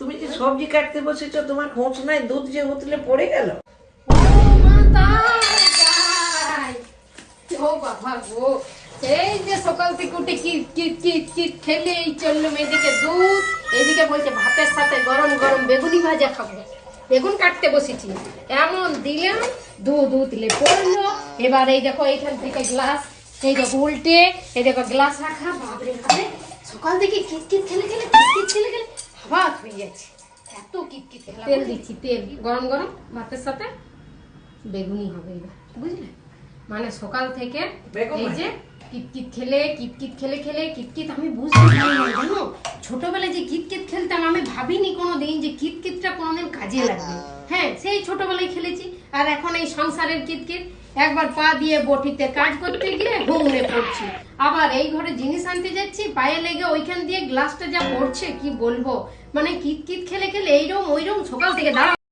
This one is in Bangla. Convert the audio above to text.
তুমি যে সবজি কাটতে বসেছো, তোমার খোঁজ নাই, দুধ যে উতলে পড়ে গেল। ও মা তাই, ও বাবা গো, এই যে সকাল থেকে উঠে কিট কিট কিট কিট খেলে এই চললুম, এদিকে দুধ, এদিকে বলছে ভাতের সাথে গরম গরম বেগুনি ভাজা খাবো। বেগুন কাটতে বসেছি, এমন দিলাম দুধ উতলে পড়লো। এবার এই দেখো এইখান থেকে গ্লাস, এই দেখো উল্টে, এই দেখো গ্লাস রাখা। বাপরে বাপরে, সকাল থেকে কিট কিট খেলে খেলে কিট কিট খেলে খেলে হাবাত হয়ে যাচ্ছে। এত কিট কিট খেলা। তেল দিচ্ছি, তেল গরম গরম ভাতের সাথে বেগুনি হবে এবার, বুঝলে? মানে সকাল থেকে বেগুন এই যে কিতকিত খেলে কিতকিত খেলে খেলে কিতকিত আমি বুঝতে পারি না, জানো ছোটবেলায় যে কিতকিত খেলতাম আমি ভাবিনি কোনোদিন যে কিতকিতটা কোনোদিন কাজে লাগবে। হ্যাঁ, সেই ছোটবেলায় খেলেছি। আর এখন এই সংসারের কিতকিত, একবার পা দিয়ে বটিতে কাজ করতে গিয়ে হুংড়ে পড়ছি, আবার এই ঘরে জিনিস আনতে যাচ্ছি, পায়ে লেগে ওইখান দিয়ে গ্লাসটা যা পড়ছে কি বলবো। মানে কিতকিত খেলে খেলে এইরকম ওইরকম সকাল থেকে দাঁড়া